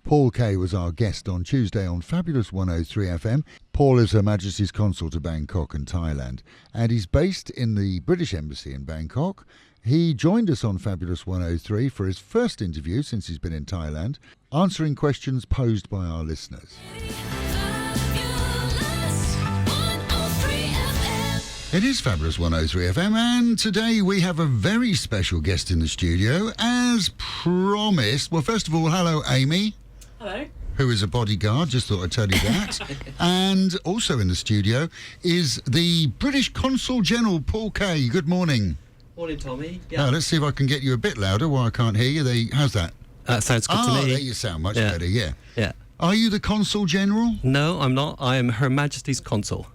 Paul Kaye was our guest on Tuesday on Fabulous 103 FM. Paul is Her Majesty's Consul to Bangkok and Thailand, and he's based in the British Embassy in Bangkok. He joined us on Fabulous 103 for his first interview since he's been in Thailand, answering questions posed by our listeners. It is Fabulous 103 FM, and today we have a very special guest in the studio, as promised. Well, first of all, hello, Amy. Hello. Who is a bodyguard, just thought I'd tell you that. And also in the studio is the British Consul General, Paul Kaye. Good morning. Morning, Tommy. Yeah. Now, let's see if I can get you a bit louder while I can't hear you. How's that? That sounds good to me. There you sound much better, yeah. Yeah. Are you the Consul General? No, I'm not. I am Her Majesty's Consul.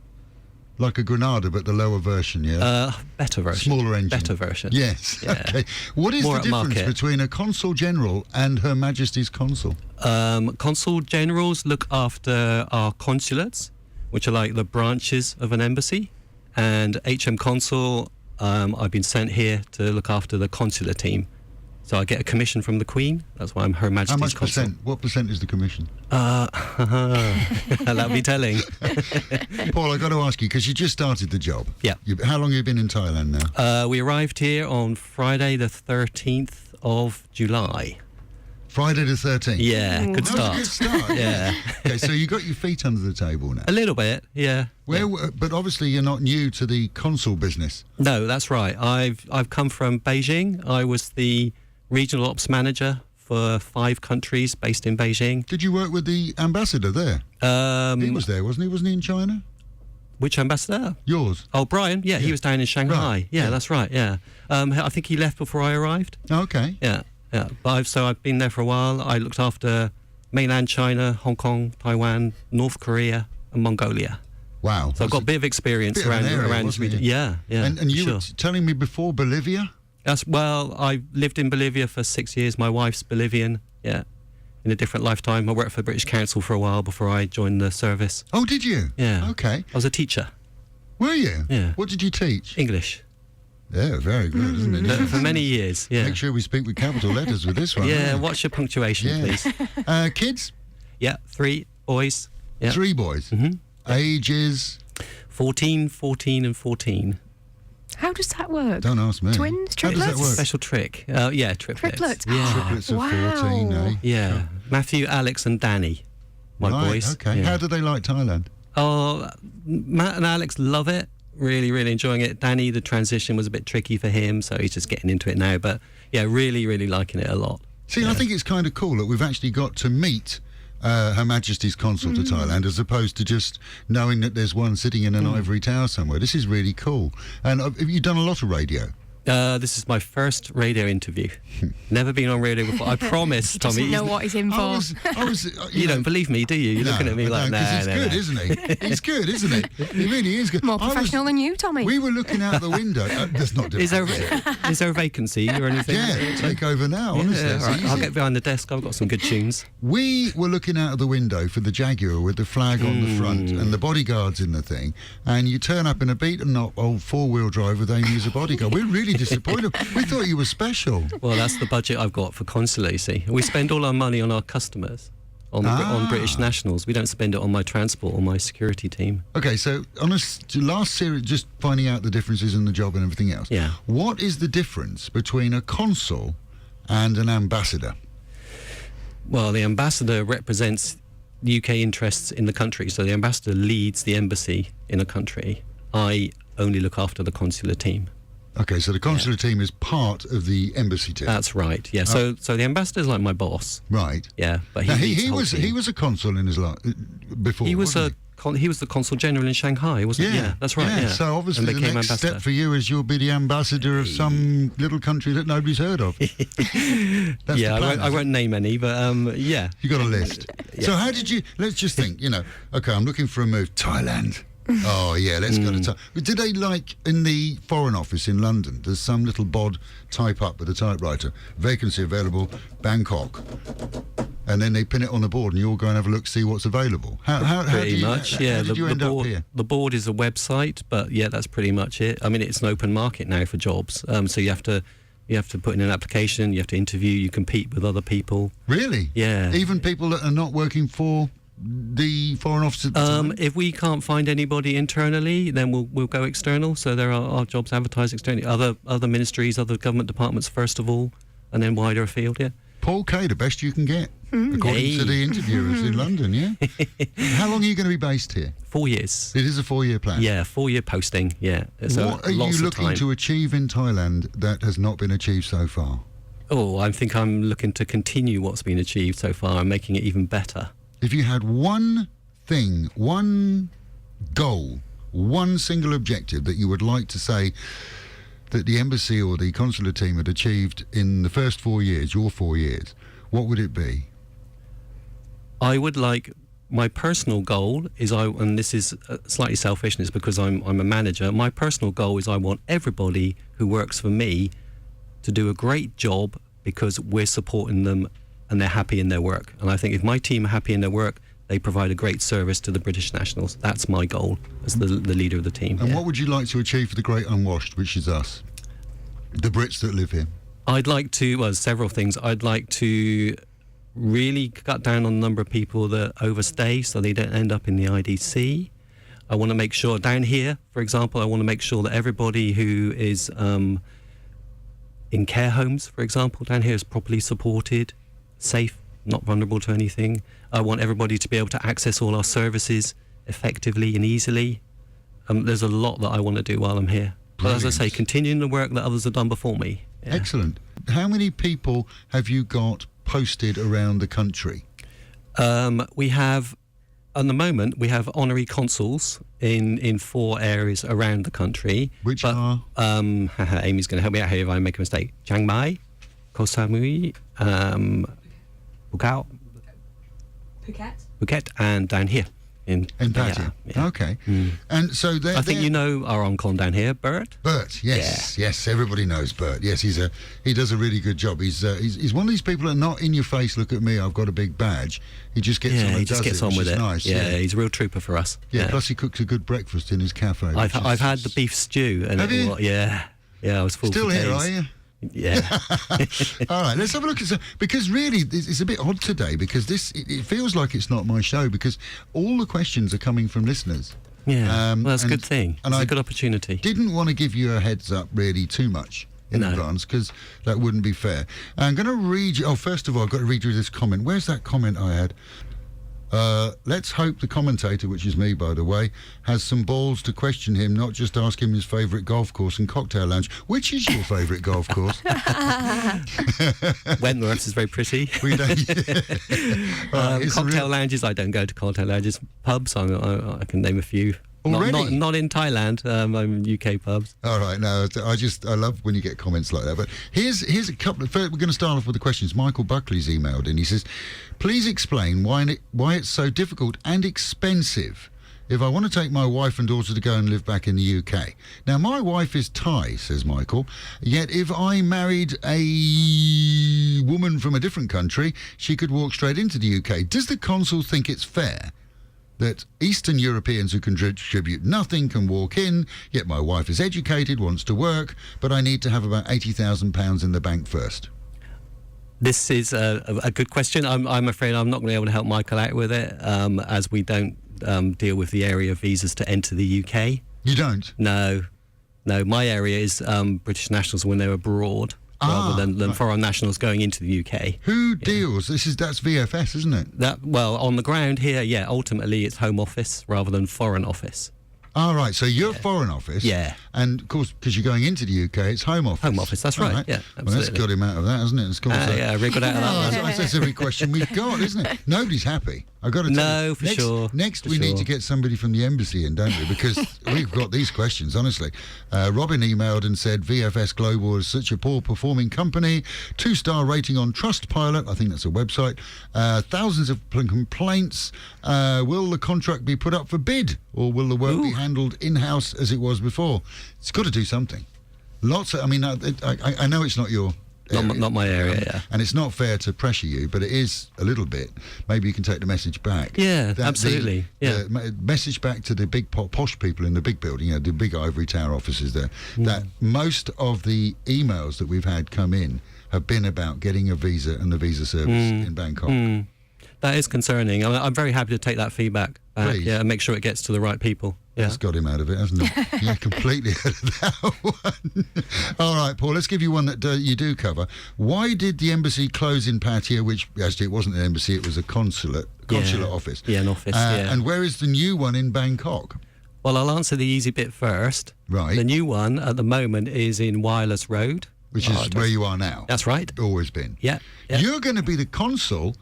Like a Granada, but the lower version, yeah? Better version. Smaller engine. Better version. Yes, yeah. Okay. What is More the difference market. between a Consul General and Her Majesty's Consul? Consul Generals look after our consulates, which are like the branches of an embassy. And HM Consul, I've been sent here to look after the consular team. So I get a commission from the Queen. That's why I'm Her Majesty's How much Consul. percent? What percent is the commission? That'll be telling. Paul, I've got to ask you, because you just started the job. Yeah. How long have you been in Thailand now? We arrived here on Friday the 13th of July. Friday the 13th? Yeah, good start. That's a good start. Yeah. Okay, so you got your feet under the table now. A little bit, yeah. But obviously you're not new to the consul business. No, that's right. I've come from Beijing. I was the regional ops manager for 5 countries based in Beijing. Did you work with the ambassador there? He was there, wasn't he? Wasn't he in China? Which ambassador? Yours. Oh, Brian. Yeah, he was down in Shanghai. Right. Yeah, that's right. Yeah. I think he left before I arrived. Okay. Yeah. Yeah. But I've been there for a while. I looked after mainland China, Hong Kong, Taiwan, North Korea, and Mongolia. Wow. So I've got a bit of experience bit of around an area, this wasn't region. it? Yeah. And you sure. were telling me before Bolivia? I lived in Bolivia for 6 years. My wife's Bolivian, yeah, in a different lifetime. I worked for the British Council for a while before I joined the service. Oh, did you? Yeah. Okay. I was a teacher. Were you? Yeah. What did you teach? English. Yeah, very good, isn't it? For many years, yeah. Make sure we speak with capital letters with this one. Yeah, watch your punctuation, please. Kids? Yeah, 3 boys. Yeah. 3 boys? Mm-hmm. Ages? 14, 14 and 14. How does that work? Don't ask me. Twins? How does that Triplets? work? Special trick. Yeah, triplets. Triplets? Yeah. Triplets of Wow. 14, eh? Yeah. Matthew, Alex and Danny, my Right, boys. Okay. Yeah. How do they like Thailand? Oh, Matt and Alex love it. Really, really enjoying it. Danny, the transition was a bit tricky for him, so he's just getting into it now. But yeah, really, really liking it a lot. See, Yeah. I think it's kind of cool that we've actually got to meet Her Majesty's Consul to Thailand, as opposed to just knowing that there's one sitting in an ivory tower somewhere. This is really cool. And have you done a lot of radio? This is my first radio interview. Never been on radio before. I promise, He Tommy. doesn't know what he's in for. I was You don't believe me, do you? You're looking at me like, because he's nah, good, nah. isn't he? He's good, isn't he? He really is good. More professional than you, Tommy. We were looking out the window. That's not Is there, difficult. is there a vacancy or anything? Yeah, take over now, honestly. Yeah, It's all right. I'll easy. get behind the desk. I've got some good tunes. We were looking out of the window for the Jaguar with the flag on the front and the bodyguards in the thing, and you turn up in a beaten-up old 4-wheel drive with Amy as a bodyguard. We're really disappointed. We thought you were special. Well, that's the budget I've got for consulate, you see. We spend all our money on our customers, on British nationals. We don't spend it on my transport or my security team. Okay, so on last series, just finding out the differences in the job and everything else. Yeah. What is the difference between a consul and an ambassador? Well, the ambassador represents UK interests in the country, so the ambassador leads the embassy in a country. I only look after the consular team. Okay, so the consular team is part of the embassy team. That's right. Yeah. So the ambassador's like my boss. Right. Yeah, but Now, leads the whole team. he was a consul in his life before. He was wasn't he was the consul general in Shanghai, wasn't he? Yeah, that's right. Yeah. So obviously and the became next ambassador. step for you is you'll be the ambassador of some little country that nobody's heard of. That's yeah, the plan, I won't name any, but yeah. You got a list. So how did you? Let's just think. Okay, I'm looking for a move. Thailand. Oh yeah, let's go to Thailand. Did they, like in the Foreign Office in London, does some little bod type up with a typewriter, vacancy available, Bangkok, and then they pin it on the board and you all go and have a look, see what's available? How Pretty much, yeah. How did you end up here? The board is a website, but yeah, that's pretty much it. I mean, it's an open market now for jobs, so you have to You have to put in an application. You have to interview. You compete with other people. Really? Yeah. Even people that are not working for the Foreign Office at the time? If we can't find anybody internally, then we'll go external. So there are jobs advertised externally. Other ministries, other government departments first of all, and then wider afield. Yeah. Paul Kaye, the best you can get, according to the interviewers in London. Yeah. How long are you going to be based here? 4 years. It is a 4-year plan. Yeah, 4-year posting. Yeah. So what are you lots of looking time. to achieve in Thailand that has not been achieved so far? Oh, I think I'm looking to continue what's been achieved so far and making it even better. If you had one thing, one goal, one single objective that you would like to say that the embassy or the consular team had achieved in the first 4 years, your 4 years, what would it be? I would like, my personal goal is, and this is slightly selfish, and it's because I'm a manager, my personal goal is I want everybody who works for me to do a great job because we're supporting them and they're happy in their work. And I think if my team are happy in their work, they provide a great service to the British nationals. That's my goal as the leader of the team. And what would you like to achieve for the great unwashed, which is us, the Brits that live here? I'd like to, well, several things. I'd like to really cut down on the number of people that overstay so they don't end up in the IDC. I want to make sure, down here, for example, I want to make sure that everybody who is in care homes, for example, down here is properly supported, safe, not vulnerable to anything. I want everybody to be able to access all our services effectively and easily. There's a lot that I want to do while I'm here. But as I say, continuing the work that others have done before me. Yeah. Excellent. How many people have you got posted around the country? We have, at the moment, we have honorary consuls in 4 areas around the country. Which are? Amy's going to help me out here if I make a mistake. Chiang Mai, Koh Samui, Phuket, and down here in Pattaya. Yeah. Okay. And so I think you know our Oncon down here, Bert. Bert, yes, everybody knows Bert. Yes, he does a really good job. He's one of these people that are not in your face. Look at me, I've got a big badge. He just gets on and he just gets on with it. Nice. Yeah, he's a real trooper for us. Yeah. Plus he cooks a good breakfast in his cafe. I've had the beef stew. And have you? Yeah, I was full. Still for here, days. are you? Yeah. All right, let's have a look at some, because really it's a bit odd today because it feels like it's not my show because all the questions are coming from listeners. Yeah, well, that's a good thing. And It's a good opportunity. Didn't want to give you a heads up really too much in advance because that wouldn't be fair. I'm going to read you. Oh, first of all, I've got to read you this comment. Where's that comment I had? Let's hope the commentator, which is me, by the way, has some balls to question him, not just ask him his favourite golf course and cocktail lounge. Which is your favourite golf course? Wentworth is very pretty. We don't. Cocktail lounges, I don't go to cocktail lounges. Pubs, I can name a few. Already? Not in Thailand. I'm UK pubs. All right, no, I love when you get comments like that. But here's a couple. We're going to start off with the questions. Michael Buckley's emailed in. He says, "Please explain why it's so difficult and expensive if I want to take my wife and daughter to go and live back in the UK. Now, my wife is Thai," says Michael. "Yet if I married a woman from a different country, she could walk straight into the UK. Does the consul think it's fair that Eastern Europeans who contribute nothing can walk in, yet my wife is educated, wants to work, but I need to have about £80,000 in the bank first?" This is a good question. I'm afraid I'm not going to be able to help Michael out with it, as we don't deal with the area of visas to enter the UK. You don't? No. My area is British nationals when they're abroad, rather than foreign nationals going into the UK. Who deals? That's VFS, isn't it? Well, on the ground here, yeah. Ultimately, it's Home Office rather than Foreign Office. All right, so you're Foreign Office. Yeah. And, of course, because you're going into the UK, it's Home Office. Home Office, that's right. Yeah, absolutely. Well, that's got him out of that, hasn't it? It's yeah, wriggled out of that one. That's every question we've got, isn't it? Nobody's happy. I've got to tell you. No, for sure. Next, we need to get somebody from the embassy in, don't we? Because we've got these questions, honestly. Robin emailed and said, VFS Global is such a poor-performing company. 2-star rating on Trustpilot. I think that's a website. Thousands of complaints. Will the contract be put up for bid? Or will the work be handled in-house as it was before? It's got to do something. I know it's not your area. Not my area, yeah. And it's not fair to pressure you, but it is a little bit. Maybe you can take the message back. Yeah, That absolutely. Message back to the big posh people in the big building, you know, the big ivory tower offices there, that most of the emails that we've had come in have been about getting a visa and the visa service in Bangkok. That is concerning. I'm very happy to take that feedback back, Please. and make sure it gets to the right people. Yeah. That's got him out of it, hasn't it? Yeah, completely out of that one. All right, Paul, let's give you one that you do cover. Why did the embassy close in Pattaya, which actually it wasn't an embassy, it was a consular office? Yeah, an office, And where is the new one in Bangkok? Well, I'll answer the easy bit first. Right. The new one at the moment is in Wireless Road. Which is where you are now. That's right. Always been. Yeah. You're going to be the consul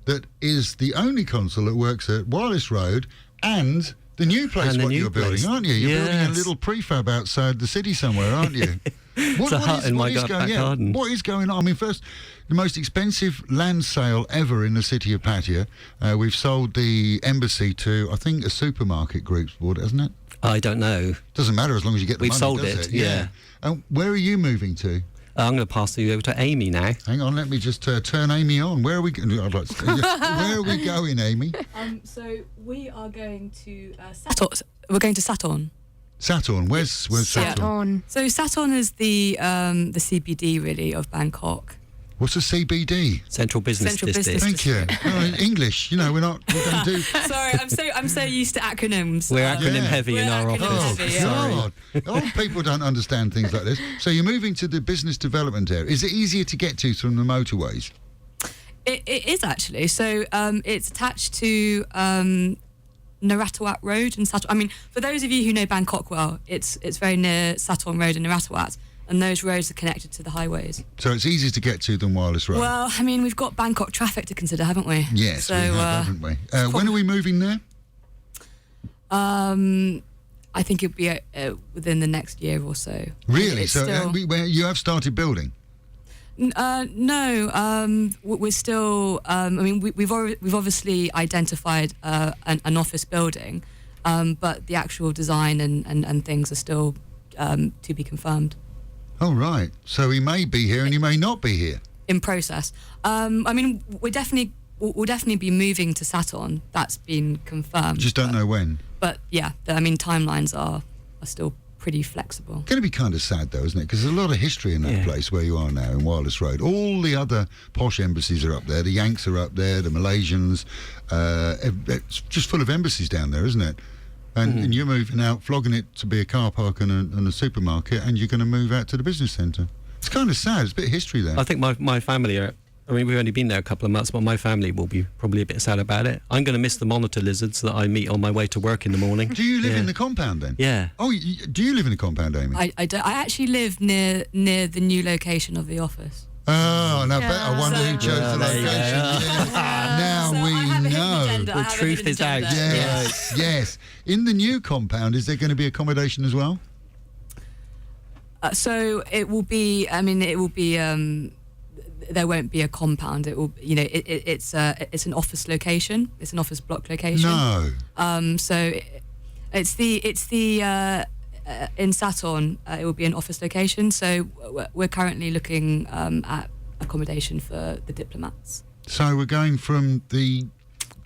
that is the only consul that works at Wireless Road and the new place you're building, aren't you? You're building a little prefab outside the city somewhere, aren't you? It's a hut in my back garden. What is going on? I mean, first, the most expensive land sale ever in the city of Pattaya. We've sold the embassy to, I think, a supermarket group's bought it, hasn't it? I don't know. Doesn't matter as long as you get the We've money, sold does it, yeah. Where are you moving to? I'm going to pass you over to Amy now. Hang on, let me just turn Amy on. Where are we? I'd like to, where are we going, Amy? So we are going to Saturn. We're going to Saturn. Saturn. Where's Saturn? So Saturn is the CBD really of Bangkok. What's a CBD? Central Business District. Thank you. English, you know, we don't do. Sorry, I'm so used to acronyms. We're acronym heavy in our office. God. Old people don't understand things like this. So you're moving to the business development area. Is it easier to get to from the motorways? It is actually. So it's attached to Naratawat Road and Saturn. I mean, for those of you who know Bangkok well, it's very near Saturn Road and Naratawat. And those roads are connected to the highways. So it's easier to get to than Wireless Road? Well, I mean, we've got Bangkok traffic to consider, haven't we? Yes, we have, haven't we? When are we moving there? I think it'll be within the next year or so. Really? So you have started building? No, we're still. I mean, we've obviously identified an office building, but the actual design and things are still to be confirmed. Oh, right. So he may be here and he may not be here. In process. I mean, we'll definitely be moving to Saturn. That's been confirmed. Just don't know when. But yeah, I mean, timelines are still pretty flexible. Going to be kind of sad though, isn't it? Because there's a lot of history in that place where you are now in Wireless Road. All the other posh embassies are up there. The Yanks are up there. The Malaysians. It's just full of embassies down there, isn't it? And you're moving out, flogging it to be a car park and a supermarket, and you're going to move out to the business centre. It's kind of sad. It's a bit of history there. I think my family are. I mean, we've only been there a couple of months, but my family will be probably a bit sad about it. I'm going to miss the monitor lizards that I meet on my way to work in the morning. Do you live in the compound then? Yeah. Oh, do you live in the compound, Amy? I actually live near the new location of the office. Oh, now I wonder who chose the location. Now so we know. The truth is out. Yes, yes. In the new compound, is there going to be accommodation as well? So it will be. I mean, it will be. There won't be a compound. It will. You know, it's an office location. It's an office block location. No. So it's the. In Saturn, it will be an office location. So we're currently looking at accommodation for the diplomats. So we're going from the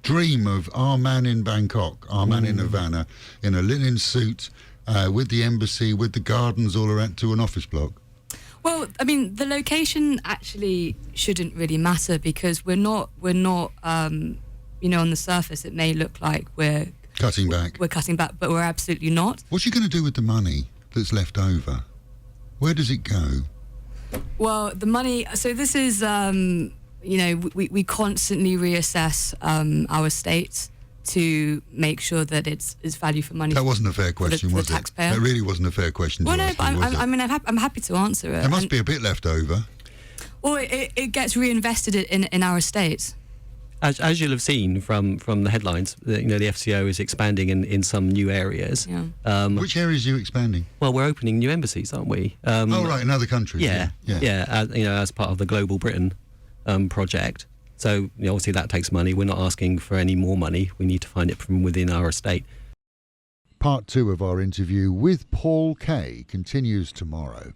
dream of our man in Bangkok, our man in Havana, in a linen suit, with the embassy, with the gardens all around, to an office block. Well, I mean, the location actually shouldn't really matter because we're not. You know, on the surface, it may look like we're cutting back. We're cutting back, but we're absolutely not. What's you going to do with the money that's left over? Where does it go? Well, the money. So this is, you know, we constantly reassess our estate to make sure that it's value for money. That wasn't a fair question, was it? Taxpayer. That really wasn't a fair question. Well, no, but I mean, I'm happy to answer it. There must be a bit left over. Well, it gets reinvested in our estate. As you'll have seen from the headlines, you know, the FCO is expanding in some new areas. Yeah. Which areas are you expanding? Well, we're opening new embassies, aren't we? Oh, right, in other countries. Yeah. As, you know, as part of the Global Britain project. So, you know, obviously that takes money. We're not asking for any more money. We need to find it from within our estate. Part 2 of our interview with Paul Kaye continues tomorrow.